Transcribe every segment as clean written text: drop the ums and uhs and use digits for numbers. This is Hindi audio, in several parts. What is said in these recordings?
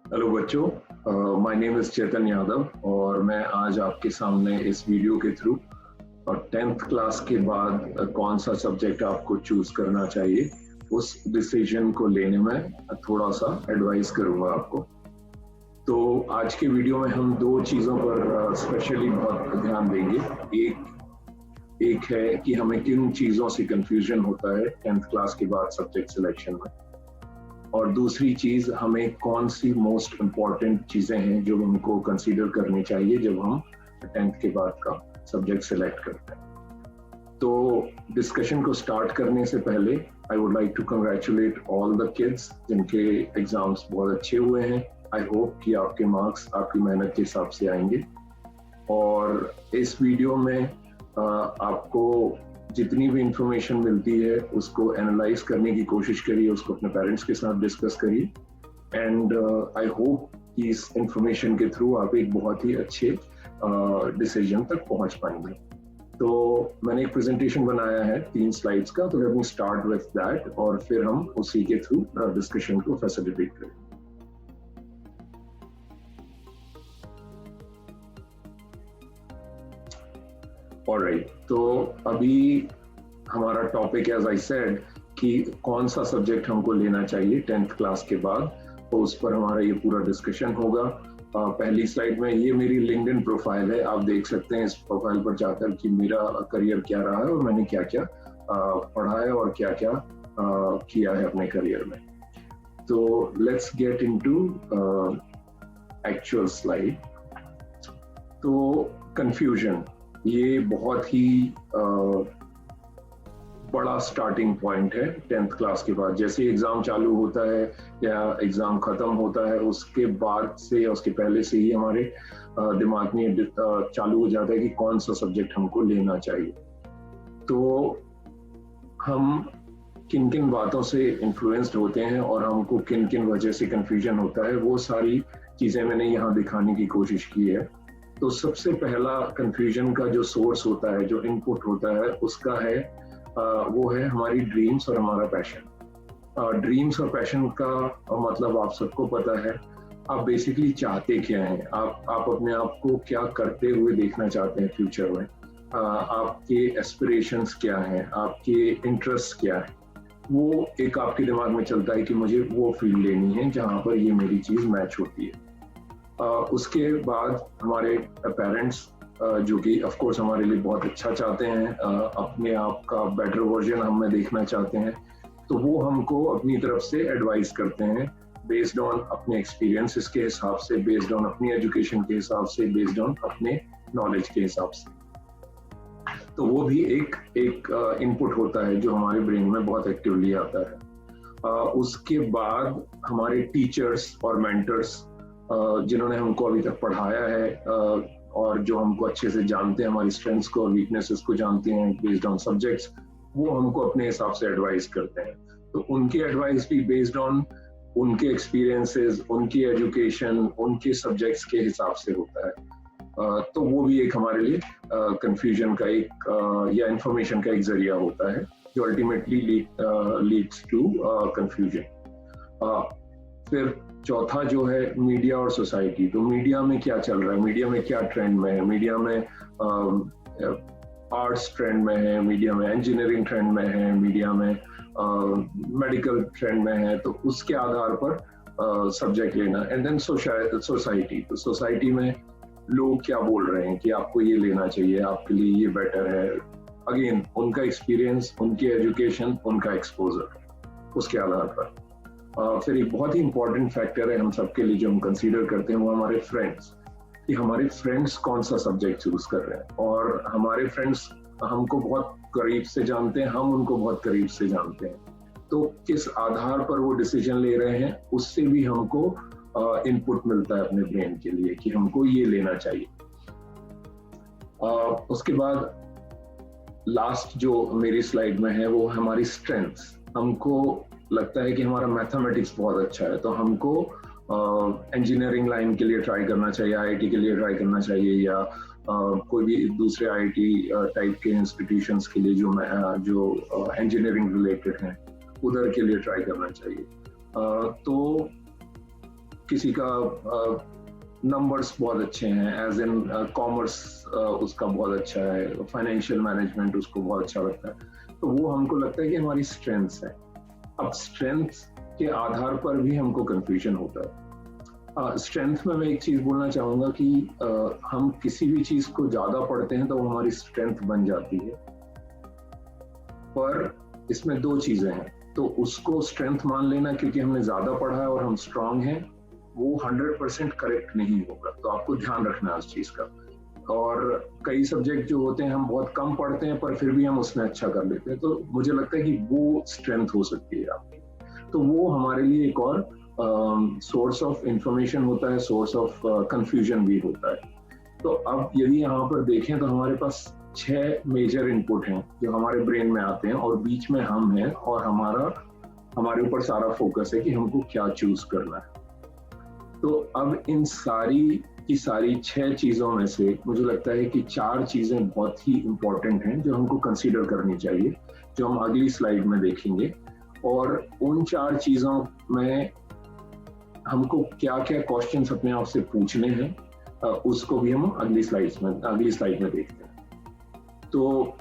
हेलो बच्चों, माय नेम इज़ चेतन यादव और मैं आज आपके सामने इस वीडियो के थ्रू 10th क्लास के बाद कौन सा सब्जेक्ट आपको चूज करना चाहिए उस डिसीजन को लेने में थोड़ा सा एडवाइस करूंगा आपको। तो आज के वीडियो में हम दो चीज़ों पर स्पेशली बहुत ध्यान देंगे। एक है कि हमें किन चीज़ों से कंफ्यूजन होता है 10th क्लास के बाद सब्जेक्ट सिलेक्शन में, और दूसरी चीज हमें कौन सी मोस्ट इम्पॉर्टेंट चीजें हैं जो हमको कंसीडर करनी चाहिए जब हम 10th के बाद का सब्जेक्ट सिलेक्ट करते हैं। तो डिस्कशन को स्टार्ट करने से पहले I would like to congratulate all the kids जिनके एग्जाम्स बहुत अच्छे हुए हैं। आई होप कि आपके मार्क्स आपकी मेहनत के हिसाब से आएंगे। और इस वीडियो में आपको जितनी भी इंफॉर्मेशन मिलती है उसको एनालाइज करने की कोशिश करिए, उसको अपने पेरेंट्स के साथ डिस्कस करिए एंड आई होप कि इस इंफॉर्मेशन के थ्रू आप एक बहुत ही अच्छे डिसीजन तक पहुंच पाएंगे। तो मैंने एक प्रेजेंटेशन बनाया है 3 स्लाइड्स का, तो let me start with that और फिर हम उसी के थ्रू डिस्कशन को फैसिलिटेट करें। ऑलराइट, तो अभी हमारा टॉपिक एज आई सेड कि कौन सा सब्जेक्ट हमको लेना चाहिए 10th क्लास के बाद, तो उस पर हमारा ये पूरा डिस्कशन होगा। पहली स्लाइड में ये मेरी लिंक्डइन प्रोफाइल है, आप देख सकते हैं इस प्रोफाइल पर जाकर कि मेरा करियर क्या रहा है और मैंने क्या क्या पढ़ा है और क्या क्या किया है अपने करियर में। तो let's get into actual slide. तो कंफ्यूजन ये बहुत ही बड़ा स्टार्टिंग पॉइंट है 10th क्लास के बाद। जैसे एग्जाम चालू होता है या एग्जाम खत्म होता है उसके बाद से या उसके पहले से ही हमारे दिमाग में चालू हो जाता है कि कौन सा सब्जेक्ट हमको लेना चाहिए। तो हम किन किन बातों से इन्फ्लुएंस्ड होते हैं और हमको किन किन वजह से कंफ्यूजन होता है, वो सारी चीजें मैंने यहाँ दिखाने की कोशिश की है। तो सबसे पहला कंफ्यूजन का जो सोर्स होता है, जो इनपुट होता है, उसका है वो है हमारी ड्रीम्स और हमारा पैशन। ड्रीम्स और पैशन का मतलब आप सबको पता है। आप बेसिकली चाहते क्या हैं, आप अपने आप को क्या करते हुए देखना चाहते हैं फ्यूचर में, आपके एस्पिरेशंस क्या हैं, आपके इंटरेस्ट क्या है, वो एक आपके दिमाग में चलता है कि मुझे वो फील्ड लेनी है जहाँ पर ये मेरी चीज मैच होती है। उसके बाद हमारे पेरेंट्स जो कि ऑफ कोर्स हमारे लिए बहुत अच्छा चाहते हैं, अपने आप का बेटर वर्जन हमें देखना चाहते हैं, तो वो हमको अपनी तरफ से एडवाइस करते हैं बेस्ड ऑन अपने एक्सपीरियंसेस के हिसाब से, बेस्ड ऑन अपनी एजुकेशन के हिसाब से, बेस्ड ऑन अपने नॉलेज के हिसाब से। तो वो भी एक इनपुट होता है जो हमारे ब्रेन में बहुत एक्टिवली आता है। उसके बाद हमारे टीचर्स और मेंटर्स जिन्होंने हमको अभी तक पढ़ाया है और जो हमको अच्छे से जानते हैं, हमारी स्ट्रेंथ्स को और वीकनेसेस को जानते हैं बेस्ड ऑन सब्जेक्ट्स, वो हमको अपने हिसाब से एडवाइस करते हैं। तो उनकी एडवाइस भी बेस्ड ऑन उनके एक्सपीरियंसेस, उनकी एजुकेशन, उनके सब्जेक्ट्स के हिसाब से होता है। तो वो भी एक हमारे लिए कंफ्यूजन का एक या इंफॉर्मेशन का एक जरिया होता है जो अल्टीमेटली लीड्स टू कंफ्यूजन। फिर चौथा जो है मीडिया और सोसाइटी। तो मीडिया में क्या चल रहा है, मीडिया में क्या ट्रेंड में है, मीडिया में आर्ट्स ट्रेंड में है, मीडिया में इंजीनियरिंग ट्रेंड में है, मीडिया में मेडिकल ट्रेंड में है, तो उसके आधार पर सब्जेक्ट लेना। And then society. तो सोसाइटी में लोग क्या बोल रहे हैं कि आपको ये लेना चाहिए, आपके लिए ये बेटर है। अगेन उनका एक्सपीरियंस, उनकी एजुकेशन, उनका एक्सपोजर, उसके आधार पर। फिर एक बहुत ही इंपॉर्टेंट फैक्टर है हम सबके लिए जो हम कंसीडर करते हैं, वो हमारे फ्रेंड्स, कि हमारे फ्रेंड्स कौन सा सब्जेक्ट चूज कर रहे हैं। और हमारे फ्रेंड्स हमको बहुत करीब से जानते हैं, हम उनको बहुत करीब से जानते हैं, तो किस आधार पर वो डिसीजन ले रहे हैं उससे भी हमको इनपुट मिलता है अपने ब्रेन के लिए कि हमको ये लेना चाहिए। उसके बाद लास्ट जो मेरी स्लाइड में है वो हमारी स्ट्रेंथ्स। हमको लगता है कि हमारा मैथमेटिक्स बहुत अच्छा है, तो हमको इंजीनियरिंग लाइन के लिए ट्राई करना चाहिए, आईआईटी के लिए ट्राई करना चाहिए, या कोई भी दूसरे आईआईटी टाइप के इंस्टीट्यूशंस के लिए जो इंजीनियरिंग रिलेटेड हैं उधर के लिए ट्राई करना चाहिए। तो किसी का नंबर्स बहुत अच्छे हैं, एज इन कॉमर्स उसका बहुत अच्छा है, फाइनेंशियल मैनेजमेंट उसको बहुत अच्छा लगता है, तो वो हमको लगता है कि हमारी स्ट्रेंथ्स है। अब स्ट्रेंथ्स के आधार पर भी हमको कंफ्यूजन होता है। स्ट्रेंथ में मैं एक चीज बोलना चाहूंगा कि हम किसी भी चीज को ज्यादा पढ़ते हैं तो वो हमारी स्ट्रेंथ बन जाती है, पर इसमें दो चीजें हैं। तो उसको स्ट्रेंथ मान लेना क्योंकि हमने ज्यादा पढ़ा है और हम स्ट्रांग हैं, वो 100% करेक्ट नहीं होगा, तो आपको ध्यान रखना है उस चीज का। और कई सब्जेक्ट जो होते हैं हम बहुत कम पढ़ते हैं पर फिर भी हम उसमें अच्छा कर लेते हैं, तो मुझे लगता है कि वो स्ट्रेंथ हो सकती है आपकी। तो वो हमारे लिए एक और सोर्स ऑफ इंफॉर्मेशन होता है, सोर्स ऑफ कंफ्यूजन भी होता है। तो अब यदि यहाँ पर देखें तो हमारे पास 6 मेजर इनपुट हैं जो हमारे ब्रेन में आते हैं, और बीच में हम हैं और हमारे ऊपर सारा फोकस है कि हमको क्या चूज करना है। तो अब इन सारी की सारी 6 चीजों में से मुझे लगता है कि 4 चीजें बहुत ही इंपॉर्टेंट हैं जो हमको कंसीडर करनी चाहिए, जो हम अगली स्लाइड में देखेंगे। और उन 4 चीजों में हमको क्या क्या क्वेश्चंस अपने आप से पूछने हैं, उसको भी हम अगली स्लाइड में देखते हैं। तो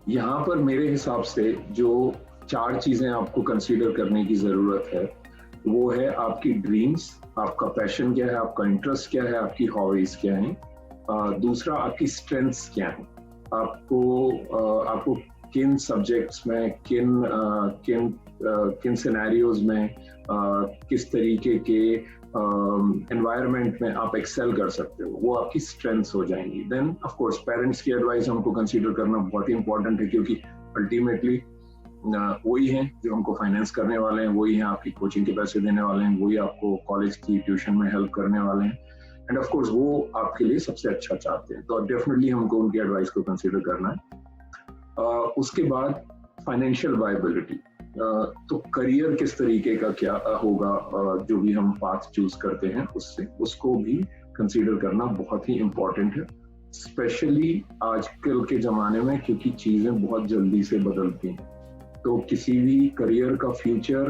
यहाँ पर मेरे हिसाब से जो 4 चीजें आपको कंसीडर करने की जरूरत है वो है आपकी ड्रीम्स, आपका पैशन क्या है, आपका इंटरेस्ट क्या है, आपकी हॉबीज क्या है। दूसरा आपकी स्ट्रेंथ्स क्या है, आपको किन सब्जेक्ट्स में, किन सिनेरियोज में, किस तरीके के एनवायरनमेंट में आप एक्सेल कर सकते हो, वो आपकी स्ट्रेंथ्स हो जाएंगी। देन ऑफ कोर्स पेरेंट्स की एडवाइस हमको कंसीडर करना बहुत ही इंपॉर्टेंट है, क्योंकि अल्टीमेटली वही हैं जो हमको फाइनेंस करने वाले हैं, वही हैं आपकी कोचिंग के पैसे देने वाले हैं, वही आपको कॉलेज की ट्यूशन में हेल्प करने वाले हैं, एंड ऑफ कोर्स वो आपके लिए सबसे अच्छा चाहते हैं। तो डेफिनेटली हमको उनकी एडवाइस को कंसीडर करना है। उसके बाद फाइनेंशियल वायबिलिटी, तो करियर किस तरीके का क्या होगा, जो भी हम पाथ चूज करते हैं उसको भी कंसीडर करना बहुत ही इम्पोर्टेंट है, स्पेशली आजकल के जमाने में, क्योंकि चीजें बहुत जल्दी से बदलती हैं। तो किसी भी करियर का फ्यूचर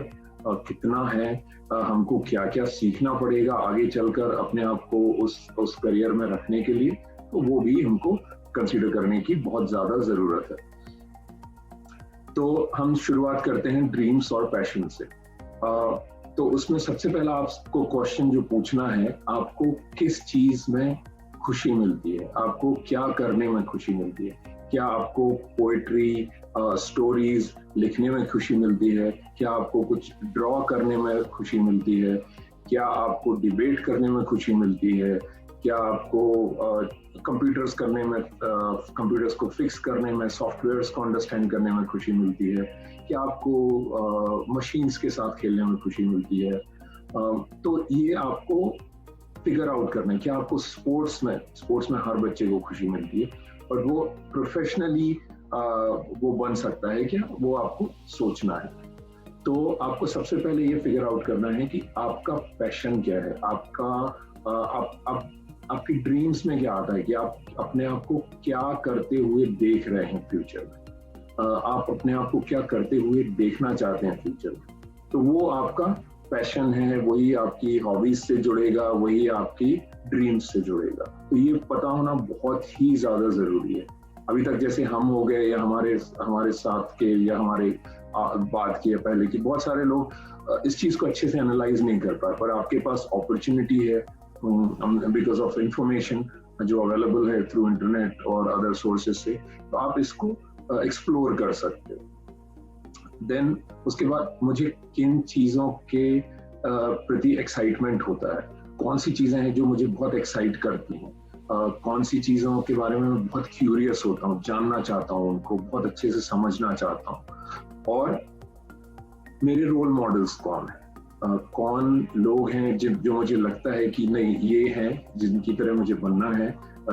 कितना है, हमको क्या क्या सीखना पड़ेगा आगे चलकर अपने आप को उस करियर में रखने के लिए, तो वो भी हमको कंसीडर करने की बहुत ज्यादा जरूरत है। तो हम शुरुआत करते हैं ड्रीम्स और पैशन से। तो उसमें सबसे पहला आपको क्वेश्चन जो पूछना है, आपको किस चीज में खुशी मिलती है, आपको क्या करने में खुशी मिलती है। क्या आपको पोएट्री, स्टोरीज लिखने में खुशी मिलती है, क्या आपको कुछ ड्रॉ करने में खुशी मिलती है, क्या आपको डिबेट करने में खुशी मिलती है, क्या आपको कंप्यूटर्स को फिक्स करने में, सॉफ्टवेयर्स को अंडरस्टैंड करने में खुशी मिलती है, क्या आपको मशीन्स के साथ खेलने में खुशी मिलती है। तो ये आपको फिगर आउट करना है। क्या आपको स्पोर्ट्स में हर बच्चे को खुशी मिलती है, और वो प्रोफेशनली वो बन सकता है क्या, वो आपको सोचना है। तो आपको सबसे पहले ये फिगर आउट करना है कि आपका पैशन क्या है, आपकी ड्रीम्स में क्या आता है, कि आप अपने आप को क्या करते हुए देख रहे हैं फ्यूचर में, आप अपने आप को क्या करते हुए देखना चाहते हैं फ्यूचर में। तो वो आपका पैशन है, वही आपकी हॉबीज से जुड़ेगा, वही आपकी ड्रीम्स से जुड़ेगा। तो ये पता होना बहुत ही ज्यादा जरूरी है। अभी तक जैसे हम हो गए, या हमारे साथ के, या हमारे बात की या पहले की बहुत सारे लोग इस चीज को अच्छे से एनालाइज नहीं कर पाए, पर आपके पास अपॉर्चुनिटी है बिकॉज ऑफ इंफॉर्मेशन जो अवेलेबल है थ्रू इंटरनेट और अदर सोर्सेज से, तो आप इसको एक्सप्लोर कर सकते हो। देन उसके बाद मुझे किन चीजों के प्रति एक्साइटमेंट होता है, कौन सी चीजें हैं जो मुझे बहुत एक्साइट करती हैं, कौन सी चीजों के बारे में मैं बहुत क्यूरियस होता हूँ, जानना चाहता हूँ, उनको बहुत अच्छे से समझना चाहता हूँ, और मेरे रोल मॉडल्स कौन है, कौन लोग हैं जो मुझे लगता है कि नहीं ये हैं जिनकी तरह मुझे बनना है,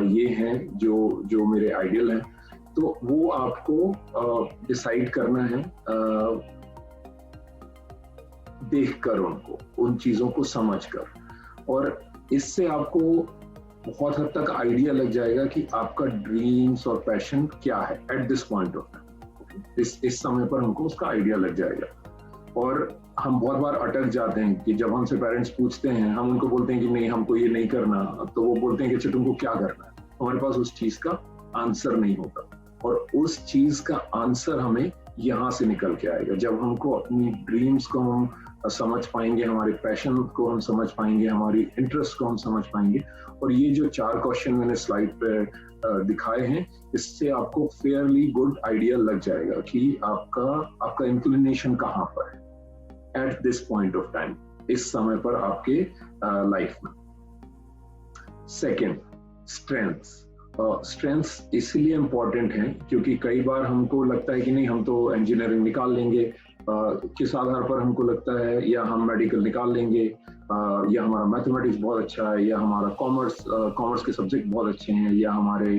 ये हैं जो मेरे आइडियल हैं। तो वो आपको डिसाइड करना है देखकर, उन चीजों को समझकर, और इससे आपको बहुत हद तक आइडिया लग जाएगा कि आपका ड्रीम्स और पैशन क्या है at this point of time. इस समय पर हमको उसका आइडिया लग जाएगा। और हम बहुत बार अटक जाते हैं कि जब हमसे पेरेंट्स पूछते हैं, हम उनको बोलते हैं कि नहीं हमको ये नहीं करना, तो वो बोलते हैं कि अच्छा तुमको क्या करना है। हमारे पास उस चीज का आंसर नहीं होता, और उस चीज का आंसर हमें यहाँ से निकल के आएगा जब हमको अपनी ड्रीम्स को हम समझ पाएंगे, हमारे पैशन को हम समझ पाएंगे, हमारी इंटरेस्ट को हम समझ पाएंगे। और ये जो 4 क्वेश्चन मैंने स्लाइड पे दिखाए हैं, इससे आपको फेयरली गुड आइडिया लग जाएगा कि आपका इंक्लिनेशन कहाँ पर है at this point of time, इस समय पर आपके लाइफ में। सेकेंड, स्ट्रेंथ्स इसलिए इम्पोर्टेंट हैं क्योंकि कई बार हमको लगता है कि नहीं हम तो इंजीनियरिंग निकाल लेंगे, किस आधार पर हमको लगता है, या हम मेडिकल निकाल लेंगे, या हमारा मैथमेटिक्स बहुत अच्छा है, या हमारा कॉमर्स के सब्जेक्ट बहुत अच्छे हैं, या हमारे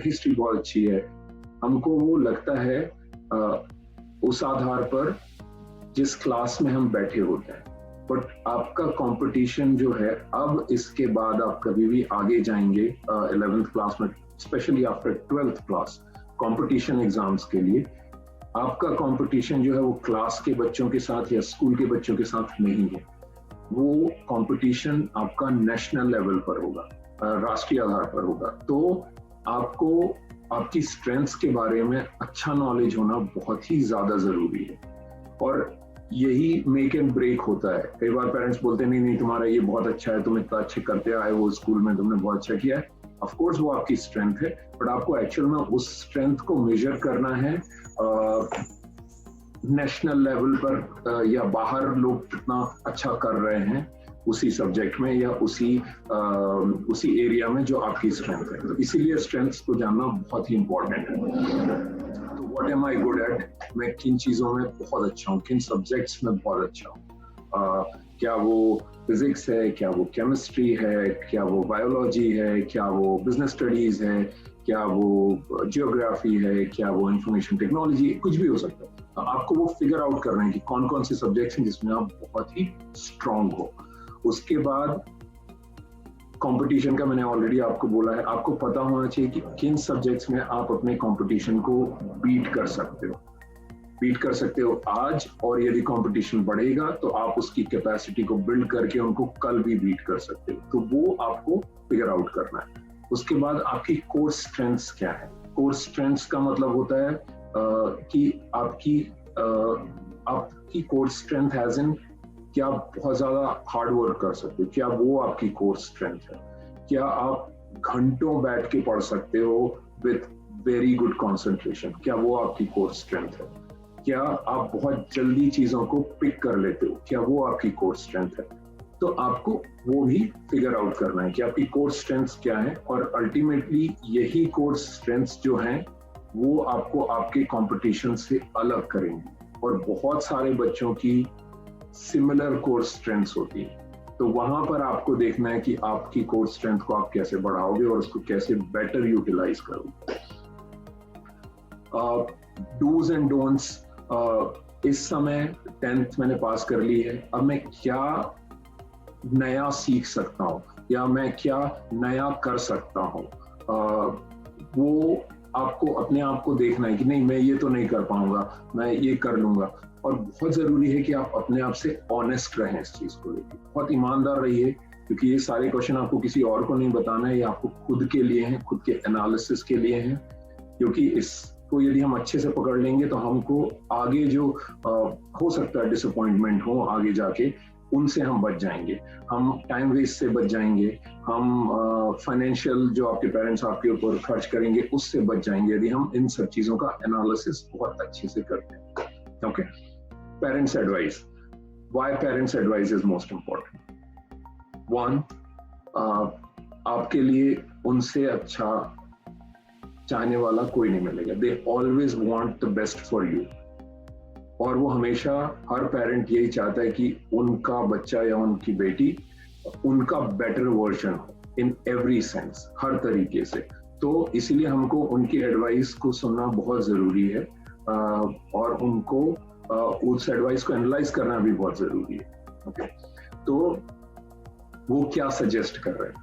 हिस्ट्री बहुत अच्छी है। हमको वो लगता है उस आधार पर जिस क्लास में हम बैठे होते हैं। बट आपका कंपटीशन जो है, अब इसके बाद आप कभी भी आगे जाएंगे 11th क्लास में, specially after 12th class competition exams के लिए, आपका कंपटीशन जो है वो क्लास के बच्चों के साथ या स्कूल के बच्चों के साथ नहीं है। वो कंपटीशन आपका नेशनल लेवल पर होगा, राष्ट्रीय आधार पर होगा। तो आपको आपकी स्ट्रेंथ्स के बारे में अच्छा नॉलेज होना बहुत ही ज्यादा जरूरी है, और यही मेक एंड ब्रेक होता है। कई बार पेरेंट्स बोलते हैं नहीं तुम्हारा ये बहुत अच्छा है, तुम इतना अच्छे करते आए हो स्कूल में, तुमने बहुत अच्छा किया है। ऑफ कोर्स वो आपकी स्ट्रेंथ है, बट आपको एक्चुअल में उस स्ट्रेंथ को मेजर करना है नेशनल लेवल पर, या बाहर लोग कितना अच्छा कर रहे हैं उसी सब्जेक्ट में या उसी एरिया में जो आपकी स्ट्रेंथ है। तो इसीलिए स्ट्रेंथ्स को जानना बहुत ही इंपॉर्टेंट है। तो what am I good at, मैं किन चीजों में बहुत अच्छा हूँ, किन सब्जेक्ट्स में बहुत अच्छा हूँ, क्या वो फिजिक्स है, क्या वो केमिस्ट्री है, क्या वो बायोलॉजी है, क्या वो बिजनेस स्टडीज है, क्या वो जियोग्राफी है, क्या वो इंफॉर्मेशन टेक्नोलॉजी, कुछ भी हो सकता है। तो आपको वो फिगर आउट करना है कि कौन कौन से सब्जेक्ट्स हैं जिसमें आप बहुत ही स्ट्रांग हो। उसके बाद कंपटीशन का मैंने ऑलरेडी आपको बोला है, आपको पता होना चाहिए कि किन सब्जेक्ट्स में आप अपने कंपटीशन को बीट कर सकते हो आज, और यदि कंपटीशन बढ़ेगा तो आप उसकी कैपेसिटी को बिल्ड करके उनको कल भी बीट कर सकते हो। तो वो आपको फिगर आउट करना है। उसके बाद आपकी कोर स्ट्रेंथ्स क्या है। कोर स्ट्रेंथ्स का मतलब होता है कि आपकी कोर स्ट्रेंथ हैज इन, क्या आप बहुत ज्यादा हार्ड वर्क कर सकते हो, क्या वो आपकी कोर स्ट्रेंथ है। क्या आप घंटों बैठ के पढ़ सकते हो विद वेरी गुड कंसंट्रेशन, क्या वो आपकी कोर स्ट्रेंथ है। क्या आप बहुत जल्दी चीजों को पिक कर लेते हो, क्या वो आपकी कोर स्ट्रेंथ है। तो आपको वो भी फिगर आउट करना है कि आपकी कोर स्ट्रेंथ्स क्या है, और अल्टीमेटली यही कोर स्ट्रेंथ्स जो हैं वो आपको आपके कंपटीशन से अलग करेंगे। और बहुत सारे बच्चों की सिमिलर कोर स्ट्रेंथ्स होती है, तो वहां पर आपको देखना है कि आपकी कोर स्ट्रेंथ को आप कैसे बढ़ाओगे और उसको कैसे बेटर यूटिलाइज करोगे। डूज एंड डोंट्स, इस समय 10th मैंने पास कर ली है, अब मैं क्या नया सीख सकता हूँ या मैं क्या नया कर सकता हूँ, वो आपको अपने आप को देखना है कि नहीं मैं ये तो नहीं कर पाऊंगा, मैं ये कर लूंगा। और बहुत जरूरी है कि आप अपने आप से ऑनेस्ट रहें इस चीज को लेकर, बहुत ईमानदार रहिए, क्योंकि ये सारे क्वेश्चन आपको किसी और को नहीं बताना है, ये आपको खुद के लिए हैं, खुद के एनालिसिस के लिए हैं। क्योंकि इसको यदि हम अच्छे से पकड़ लेंगे तो हमको आगे जो हो सकता है डिसअपॉइंटमेंट हो आगे जाके, उनसे हम बच जाएंगे, हम टाइम वेस्ट से बच जाएंगे, हम फाइनेंशियल जो आपके पेरेंट्स आपके ऊपर खर्च करेंगे उससे बच जाएंगे, यदि हम इन सब चीजों का एनालिसिस बहुत अच्छे से करते हैं। Okay, parents advice, why parents advice is most important. One, आपके लिए उनसे अच्छा चाहने वाला कोई नहीं मिलेगा। They always want the best for you, और वो हमेशा, हर पेरेंट यही चाहता है कि उनका बच्चा या उनकी बेटी उनका बेटर वर्जन हो इन एवरी सेंस, हर तरीके से। तो इसीलिए हमको उनकी एडवाइस को सुनना बहुत जरूरी है, और उनको उस एडवाइस को एनालाइज करना भी बहुत जरूरी है। ओके, तो वो क्या सजेस्ट कर रहे हैं,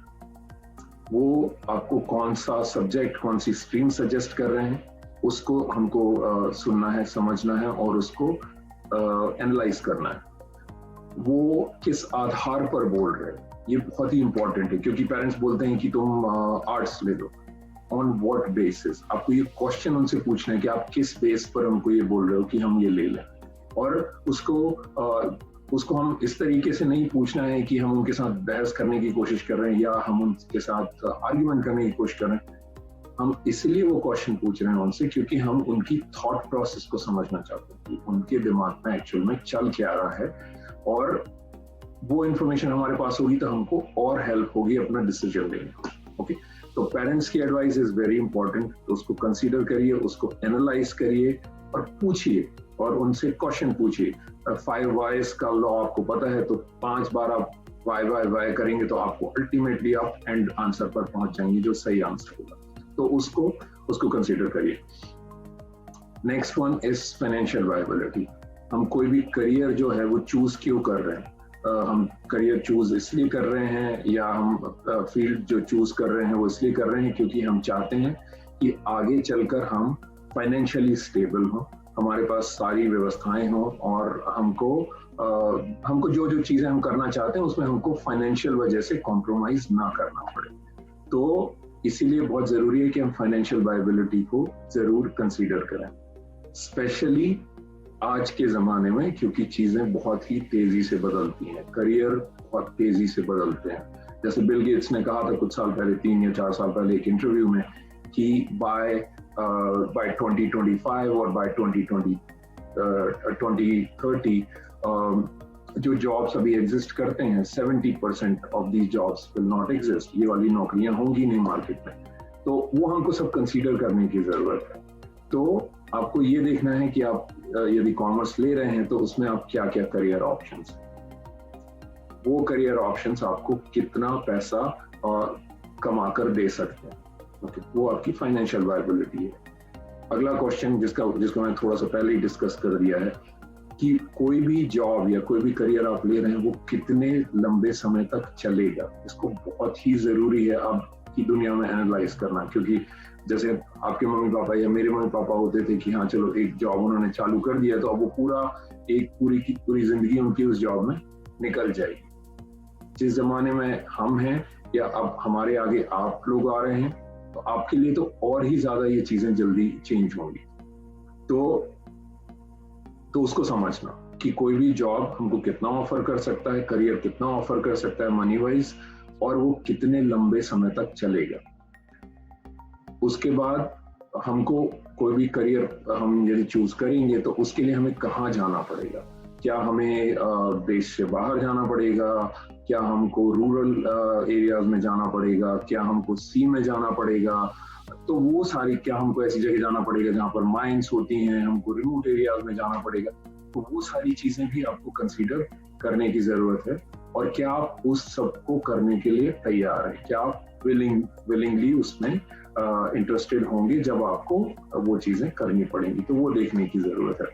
वो आपको कौन सा सब्जेक्ट, कौन सी स्ट्रीम सजेस्ट कर रहे हैं, उसको हमको सुनना है, समझना है, और उसको एनालाइज करना है, वो किस आधार पर बोल रहे हैं, ये बहुत ही इंपॉर्टेंट है। क्योंकि पेरेंट्स बोलते हैं कि तुम आर्ट्स ले लो, ऑन व्हाट बेसिस, आपको ये क्वेश्चन उनसे पूछना है कि आप किस बेस पर हमको ये बोल रहे हो कि हम ये ले लें। और उसको हम इस तरीके से नहीं पूछना है कि हम उनके साथ बहस करने की कोशिश कर रहे हैं या हम उनके साथ आर्ग्यूमेंट करने की कोशिश कर रहे हैं। हम इसलिए वो क्वेश्चन पूछ रहे हैं उनसे क्योंकि हम उनकी थॉट प्रोसेस को समझना चाहते हैं कि उनके दिमाग में एक्चुअल में चल क्या रहा है, और वो इंफॉर्मेशन हमारे पास होगी तो हमको और हेल्प होगी अपना डिसीजन लेने में। ओके, तो पेरेंट्स की एडवाइस इज वेरी इंपॉर्टेंट, तो उसको कंसीडर करिए, उसको एनालाइज करिए और पूछिए और उनसे क्वेश्चन पूछिए। 5 वाइज का लॉ आपको पता है, तो 5 बार आप वाई करेंगे तो आपको अल्टीमेटली आप एंड आंसर पर पहुंच जाएंगे जो सही आंसर होगा। तो उसको कंसीडर करिए। Next one is financial viability. हम कोई भी करियर जो है वो चूज क्यों कर रहे हैं? हम करियर चूज इसलिए कर रहे हैं या हम फील्ड जो चूज कर रहे हैं वो इसलिए कर रहे हैं क्योंकि हम चाहते हैं कि आगे चलकर हम फाइनेंशियली स्टेबल हों, हमारे पास सारी व्यवस्थाएं हों और हमको जो चीजें हम करना चाहते हैं उसमें हमको फाइनेंशियल वजह से कॉम्प्रोमाइज ना करना पड़े। तो इसीलिए बहुत जरूरी है कि हम फाइनेंशियल वायबिलिटी को जरूर कंसीडर करें, स्पेशली आज के जमाने में, क्योंकि चीजें बहुत ही तेजी से बदलती हैं, करियर बहुत तेजी से बदलते हैं। जैसे बिल गेट्स ने कहा था कुछ साल पहले, 3 या 4 साल पहले एक इंटरव्यू में, कि बाय 2025 और बाय 2030 जो जॉब्स अभी एग्जिस्ट करते हैं, 70% of these jobs will not exist. ये वाली नौकरियां होंगी नहीं मार्केट में, तो वो हमको सब कंसीडर करने की जरूरत है। तो आपको ये देखना है कि आप यदि कॉमर्स ले रहे हैं तो उसमें आप क्या क्या करियर ऑप्शंस, वो करियर ऑप्शंस आपको कितना पैसा कमा कर दे सकते हैं। ओके, वो आपकी फाइनेंशियल वायबिलिटी है। अगला क्वेश्चन जिसको मैंने थोड़ा सा पहले ही डिस्कस कर दिया है कि कोई भी जॉब या कोई भी करियर आप ले रहे हैं वो कितने लंबे समय तक चलेगा। इसको बहुत ही जरूरी है अब की दुनिया में एनालाइज करना, क्योंकि जैसे आपके मम्मी पापा या मेरे मम्मी पापा होते थे कि हाँ चलो एक जॉब उन्होंने चालू कर दिया तो अब वो पूरी की पूरी जिंदगी उनकी उस जॉब में निकल जाएगी। जिस जमाने में हम हैं या अब हमारे आगे आप लोग आ रहे हैं, तो आपके लिए तो और ही ज्यादा ये चीजें जल्दी चेंज होंगी। तो उसको समझना कि कोई भी जॉब हमको कितना ऑफर कर सकता है, करियर कितना ऑफर कर सकता है मनी वाइज, और वो कितने लंबे समय तक चलेगा। उसके बाद हमको कोई भी करियर हम यदि चूज करेंगे तो उसके लिए हमें कहाँ जाना पड़ेगा। क्या हमें देश से बाहर जाना पड़ेगा, क्या हमको रूरल एरियाज में जाना पड़ेगा, क्या हमको सी में जाना पड़ेगा, तो वो सारी, क्या हमको ऐसी जगह जाना पड़ेगा जहाँ पर माइंस होती हैं, हमको रिमोट एरियाज में जाना पड़ेगा, तो वो सारी चीजें भी आपको कंसीडर करने की जरूरत है। और क्या आप उस सबको करने के लिए तैयार हैं, क्या आप विलिंगली उसमें इंटरेस्टेड होंगे जब आपको वो चीजें करनी पड़ेंगी, तो वो देखने की जरूरत है।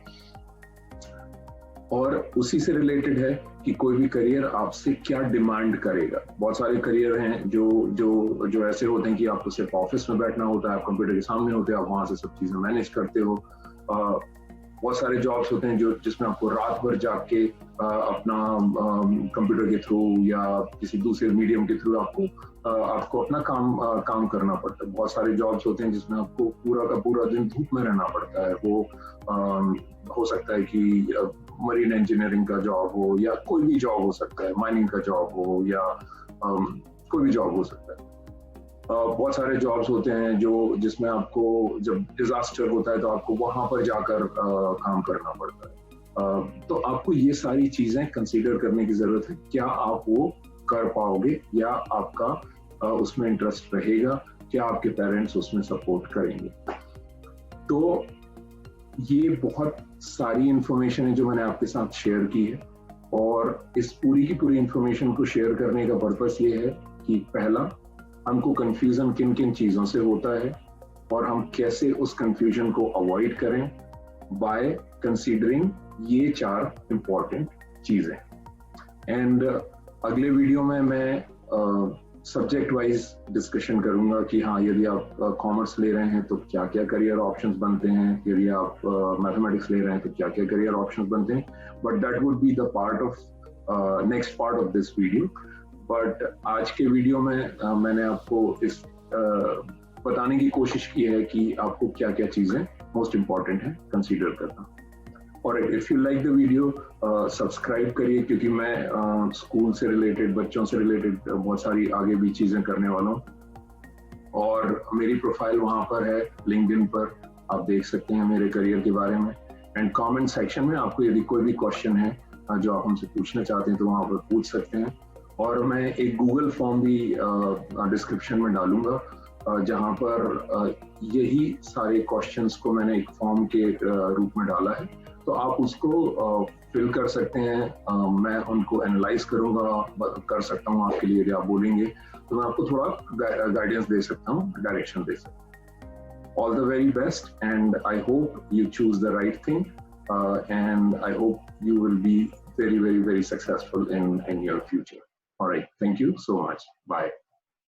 और उसी से रिलेटेड है कि कोई भी करियर आपसे क्या डिमांड करेगा। बहुत सारे करियर हैं जो ऐसे होते हैं कि आपको सिर्फ ऑफिस में बैठना होता है, आप कंप्यूटर के सामने होते हैं, आप वहां से सब चीजें मैनेज करते हो। बहुत सारे जॉब्स होते हैं जिसमें आपको रात भर जाग के अपना कंप्यूटर के थ्रू या किसी दूसरे मीडियम के थ्रू आपको अपना काम करना पड़ता है। बहुत सारे जॉब्स होते हैं जिसमें आपको पूरा का पूरा दिन धूप में रहना पड़ता है। वो हो सकता है कि मरीन इंजीनियरिंग का जॉब हो या कोई भी जॉब हो सकता है, माइनिंग का जॉब हो या कोई भी जॉब हो सकता है। बहुत सारे जॉब्स होते हैं जिसमें आपको जब डिजास्टर होता है तो आपको वहां पर जाकर काम करना पड़ता है। तो आपको ये सारी चीजें कंसीडर करने की जरूरत है, क्या आप वो कर पाओगे या आपका उसमें इंटरेस्ट रहेगा, क्या आपके पेरेंट्स उसमें सपोर्ट करेंगे। तो ये बहुत सारी इंफॉर्मेशन है जो मैंने आपके साथ शेयर की है, और इस पूरी की पूरी इंफॉर्मेशन को शेयर करने का पर्पस ये है कि पहला, हमको कंफ्यूजन किन किन चीजों से होता है और हम कैसे उस कंफ्यूजन को अवॉइड करें बाय कंसीडरिंग ये 4 इंपॉर्टेंट चीजें। एंड अगले वीडियो में मैं सब्जेक्ट वाइज डिस्कशन करूंगा कि हाँ, यदि आप कॉमर्स ले रहे हैं तो क्या क्या करियर ऑप्शंस बनते हैं, यदि आप मैथमेटिक्स ले रहे हैं तो क्या क्या करियर ऑप्शंस बनते हैं, but that would be the part of next part of this video. But आज के वीडियो में मैंने आपको इस बताने की कोशिश की है कि आपको क्या क्या चीजें मोस्ट इम्पॉर्टेंट है कंसीडर करना। और if you like the video subscribe करिए, क्योंकि मैं स्कूल से रिलेटेड, बच्चों से रिलेटेड बहुत सारी आगे भी चीजें करने वाला हूँ। और मेरी प्रोफाइल वहां पर है लिंक्डइन पर, आप देख सकते हैं मेरे करियर के बारे में। एंड कमेंट सेक्शन में आपको यदि कोई भी क्वेश्चन है जो आप हमसे पूछना चाहते हैं तो वहां पर पूछ सकते हैं। और मैं एक गूगल फॉर्म भी डिस्क्रिप्शन में डालूंगा, जहां पर यही सारे क्वेश्चंस को मैंने एक फॉर्म के रूप में डाला है, तो आप उसको फिल कर सकते हैं। मैं उनको एनालाइज करूंगा, कर सकता हूं आपके लिए। यदि आप बोलेंगे तो मैं आपको थोड़ा गाइडेंस दे सकता हूं, डायरेक्शन दे सकता हूं। All the very best, and I hope you choose the right thing, and I hope you will be very, very, very successful in your future. All right, thank you so much. Bye.